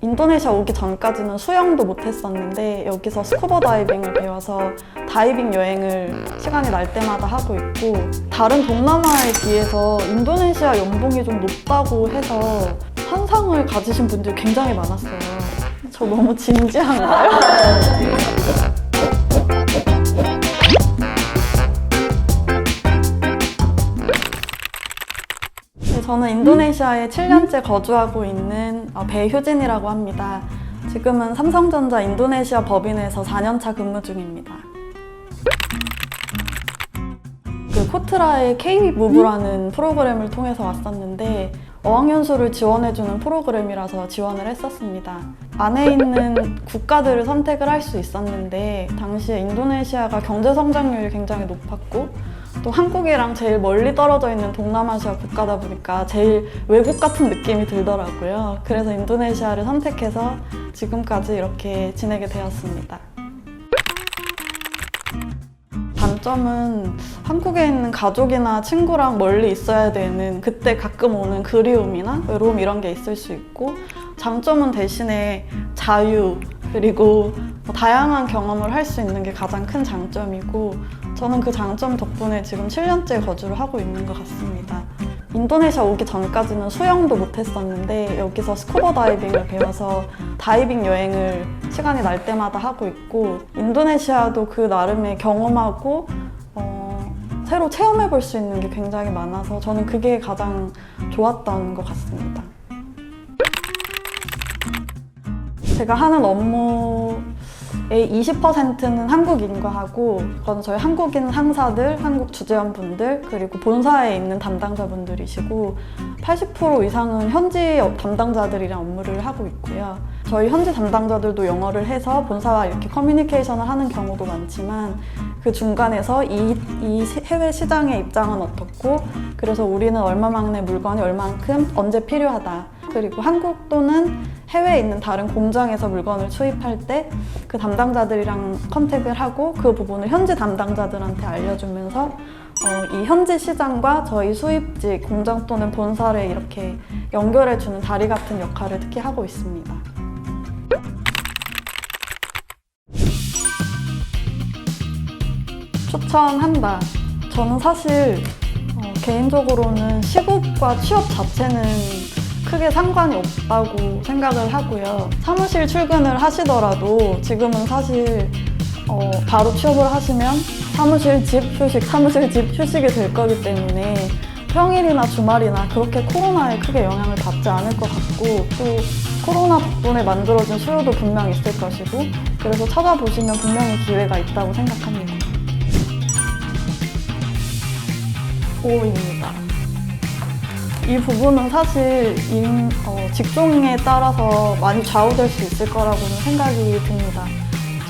인도네시아 오기 전까지는 수영도 못했었는데 여기서 스쿠버 다이빙을 배워서 다이빙 여행을 시간이 날 때마다 하고 있고, 다른 동남아에 비해서 인도네시아 연봉이 좀 높다고 해서 환상을 가지신 분들이 굉장히 많았어요. 저 너무 진지한가요? 저는 인도네시아에 7년째 거주하고 있는 배효진이라고 합니다. 지금은 삼성전자 인도네시아 법인에서 4년차 근무 중입니다. 그 코트라의 K-무브라는 프로그램을 통해서 왔었는데 어학연수를 지원해주는 프로그램이라서 지원을 했었습니다. 안에 있는 국가들을 선택을 할 수 있었는데 당시에 인도네시아가 경제 성장률이 굉장히 높았고 또 한국이랑 제일 멀리 떨어져 있는 동남아시아 국가다 보니까 제일 외국 같은 느낌이 들더라고요. 그래서 인도네시아를 선택해서 지금까지 이렇게 지내게 되었습니다. 단점은 한국에 있는 가족이나 친구랑 멀리 있어야 되는 그때 가끔 오는 그리움이나 외로움 이런 게 있을 수 있고, 장점은 대신에 자유 그리고 다양한 경험을 할 수 있는 게 가장 큰 장점이고, 저는 그 장점 덕분에 지금 7년째 거주를 하고 있는 것 같습니다. 인도네시아 오기 전까지는 수영도 못했었는데 여기서 스쿠버 다이빙을 배워서 다이빙 여행을 시간이 날 때마다 하고 있고, 인도네시아도 그 나름의 경험하고 새로 체험해 볼 수 있는 게 굉장히 많아서 저는 그게 가장 좋았던 것 같습니다. 제가 하는 업무의 20%는 한국 인과하고, 그건 저희 한국인 상사들, 한국 주재원분들, 그리고 본사에 있는 담당자분들이시고 80% 이상은 현지 담당자들이랑 업무를 하고 있고요. 저희 현지 담당자들도 영어를 해서 본사와 이렇게 커뮤니케이션을 하는 경우도 많지만 그 중간에서 이 해외 시장의 입장은 어떻고, 그래서 우리는 얼마만에 물건이 얼만큼 언제 필요하다, 그리고 한국 또는 해외에 있는 다른 공장에서 물건을 수입할 때 그 담당자들이랑 컨택을 하고 그 부분을 현지 담당자들한테 알려주면서 이 현지 시장과 저희 수입지 공장 또는 본사를 이렇게 연결해주는 다리 같은 역할을 특히 하고 있습니다. 추천한다. 저는 사실 개인적으로는 시급과 취업 자체는 크게 상관이 없다고 생각을 하고요. 사무실 출근을 하시더라도 지금은 사실 바로 취업을 하시면 사무실 집 휴식, 사무실 집 휴식이 될 거기 때문에 평일이나 주말이나 그렇게 코로나에 크게 영향을 받지 않을 것 같고, 또 코로나 덕분에 만들어진 수요도 분명 있을 것이고, 그래서 찾아보시면 분명히 기회가 있다고 생각합니다. 5입니다. 이 부분은 사실 직종에 따라서 많이 좌우될 수 있을 거라고는 생각이 듭니다.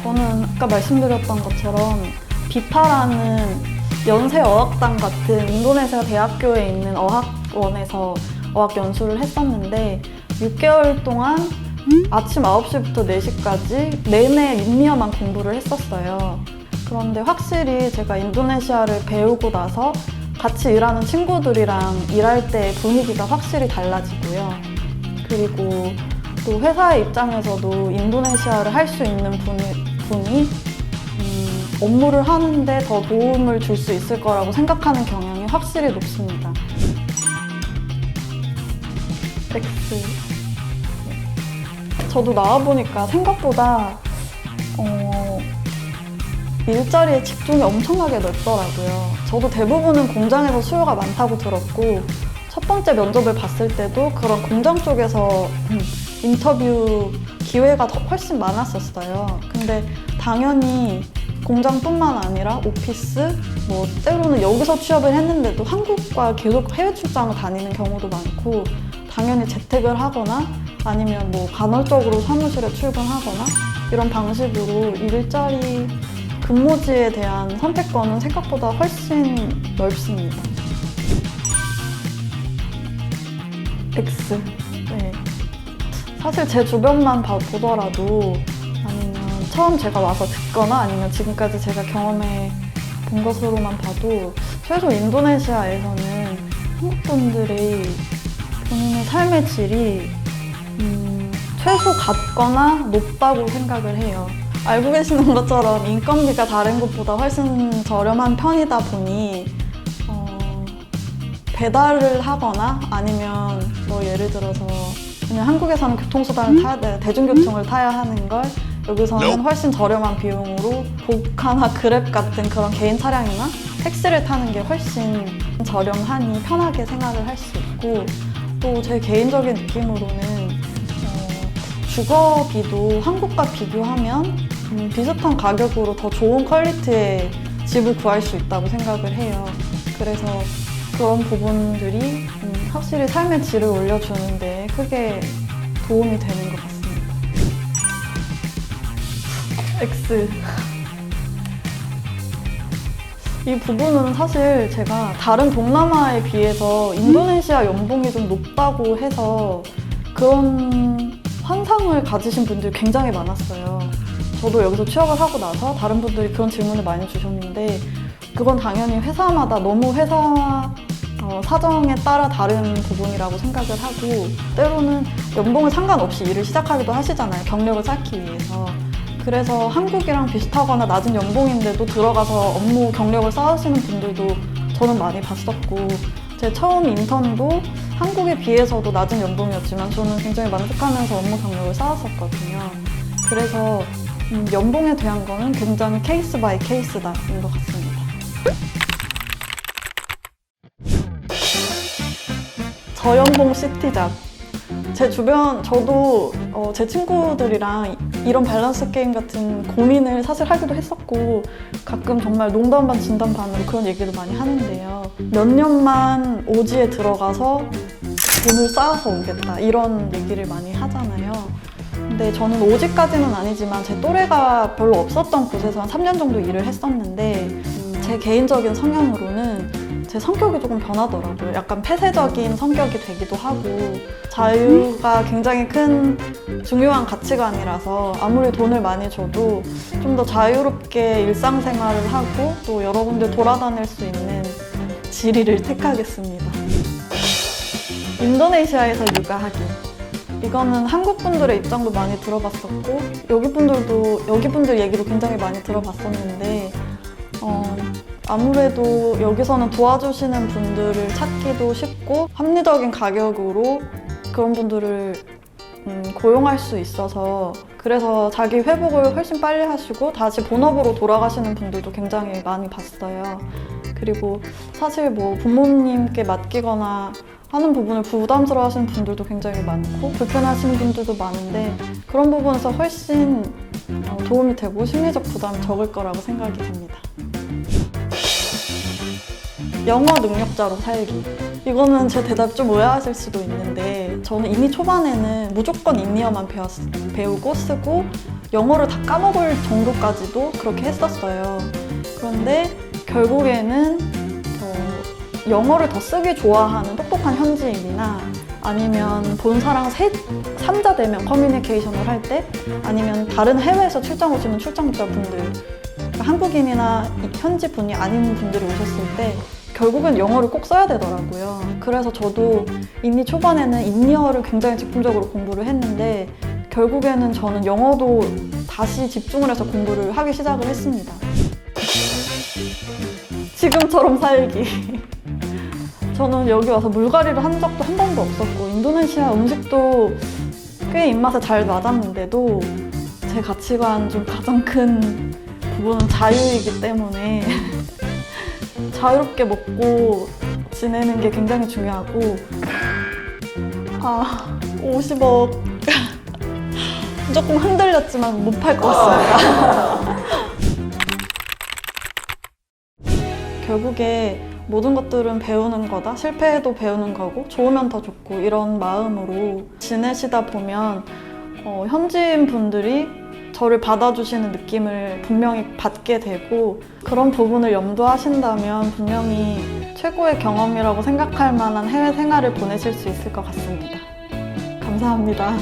저는 아까 말씀드렸던 것처럼 비파라는 연세어학당 같은 인도네시아 대학교에 있는 어학원에서 어학연수를 했었는데 6개월 동안 아침 9시부터 4시까지 내내 인리어만 공부를 했었어요. 그런데 확실히 제가 인도네시아를 배우고 나서 같이 일하는 친구들이랑 일할 때 분위기가 확실히 달라지고요. 그리고 또 회사의 입장에서도 인도네시아를 할 수 있는 분이 업무를 하는데 더 도움을 줄 수 있을 거라고 생각하는 경향이 확실히 높습니다. X. 저도 나와보니까 생각보다 일자리에 집중이 엄청나게 넓더라고요. 저도 대부분은 공장에서 수요가 많다고 들었고, 첫 번째 면접을 봤을 때도 그런 공장 쪽에서 인터뷰 기회가 훨씬 많았었어요. 근데 당연히 공장뿐만 아니라 오피스, 때로는 여기서 취업을 했는데도 한국과 계속 해외 출장을 다니는 경우도 많고, 당연히 재택을 하거나 아니면 간헐적으로 사무실에 출근하거나 이런 방식으로 일자리 근무지에 대한 선택권은 생각보다 훨씬 넓습니다. X. 네. 사실 제 주변만 보더라도, 아니면 처음 제가 와서 듣거나 아니면 지금까지 제가 경험해 본 것으로만 봐도 최소 인도네시아에서는 한국 분들이 본인의 삶의 질이 최소 같거나 높다고 생각을 해요. 알고 계시는 것처럼 인건비가 다른 곳보다 훨씬 저렴한 편이다 보니 배달을 하거나 아니면 뭐 예를 들어서 그냥 한국에서는 교통수단을 타야 돼, 대중교통을 타야 하는 걸 여기서는 훨씬 저렴한 비용으로 보카나 그랩 같은 그런 개인 차량이나 택시를 타는 게 훨씬 저렴하니 편하게 생활을 할 수 있고, 또 제 개인적인 느낌으로는 주거비도 한국과 비교하면 비슷한 가격으로 더 좋은 퀄리티의 집을 구할 수 있다고 생각을 해요. 그래서 그런 부분들이 확실히 삶의 질을 올려주는 데 크게 도움이 되는 것 같습니다. X. 이 부분은 사실 제가 다른 동남아에 비해서 인도네시아 연봉이 좀 높다고 해서 그런 환상을 가지신 분들이 굉장히 많았어요. 저도 여기서 취업을 하고 나서 다른 분들이 그런 질문을 많이 주셨는데, 그건 당연히 회사마다 너무 회사 사정에 따라 다른 부분이라고 생각을 하고, 때로는 연봉을 상관없이 일을 시작하기도 하시잖아요. 경력을 쌓기 위해서. 그래서 한국이랑 비슷하거나 낮은 연봉인데도 들어가서 업무 경력을 쌓으시는 분들도 저는 많이 봤었고, 제 처음 인턴도 한국에 비해서도 낮은 연봉이었지만 저는 굉장히 만족하면서 업무 경력을 쌓았었거든요. 그래서 연봉에 대한 거는 굉장히 케이스 바이 케이스다인 것 같습니다. 저연봉 시티잡. 제 주변, 저도 제 친구들이랑 이런 밸런스 게임 같은 고민을 사실 하기도 했었고, 가끔 정말 농담 반 진담 반으로 그런 얘기를 많이 하는데요. 몇 년만 오지에 들어가서 돈을 쌓아서 오겠다, 이런 얘기를 많이 하잖아요. 근데 저는 오지까지는 아니지만 제 또래가 별로 없었던 곳에서 한 3년 정도 일을 했었는데, 제 개인적인 성향으로는 제 성격이 조금 변하더라고요. 약간 폐쇄적인 성격이 되기도 하고, 자유가 굉장히 큰 중요한 가치관이라서 아무리 돈을 많이 줘도 좀 더 자유롭게 일상생활을 하고 또 여러 군데 돌아다닐 수 있는 지리를 택하겠습니다. 인도네시아에서 육아하기. 이거는 한국 분들의 입장도 많이 들어봤었고, 여기 분들 얘기도 굉장히 많이 들어봤었는데, 아무래도 여기서는 도와주시는 분들을 찾기도 쉽고 합리적인 가격으로 그런 분들을 고용할 수 있어서, 그래서 자기 회복을 훨씬 빨리 하시고 다시 본업으로 돌아가시는 분들도 굉장히 많이 봤어요. 그리고 사실 뭐 부모님께 맡기거나 하는 부분을 부담스러워 하시는 분들도 굉장히 많고 불편하시는 분들도 많은데, 그런 부분에서 훨씬 도움이 되고 심리적 부담이 적을 거라고 생각이 듭니다. 영어 능력자로 살기. 이거는 제 대답 좀 오해하실 수도 있는데, 저는 이미 초반에는 무조건 인리어만 배우고 쓰고 영어를 다 까먹을 정도까지도 그렇게 했었어요. 그런데 결국에는 영어를 더 쓰기 좋아하는 똑똑한 현지인이나 아니면 본사랑 3자 대면 커뮤니케이션을 할 때, 아니면 다른 해외에서 출장 오시는 출장자분들, 그러니까 한국인이나 현지 분이 아닌 분들이 오셨을 때 결국엔 영어를 꼭 써야 되더라고요. 그래서 저도 인리 초반에는 인리어를 굉장히 집중적으로 공부를 했는데, 결국에는 저는 영어도 다시 집중을 해서 공부를 하기 시작을 했습니다. 지금처럼 살기. 저는 여기 와서 물갈이를 한 적도 한 번도 없었고, 인도네시아 음식도 꽤 입맛에 잘 맞았는데도 제 가치관 중 가장 큰 부분은 자유이기 때문에 자유롭게 먹고 지내는 게 굉장히 중요하고, 50억 조금 흔들렸지만 못 팔 것 같습니다. 결국에 모든 것들은 배우는 거다, 실패해도 배우는 거고 좋으면 더 좋고, 이런 마음으로 지내시다 보면 현지인 분들이 저를 받아주시는 느낌을 분명히 받게 되고, 그런 부분을 염두하신다면 분명히 최고의 경험이라고 생각할 만한 해외 생활을 보내실 수 있을 것 같습니다. 감사합니다.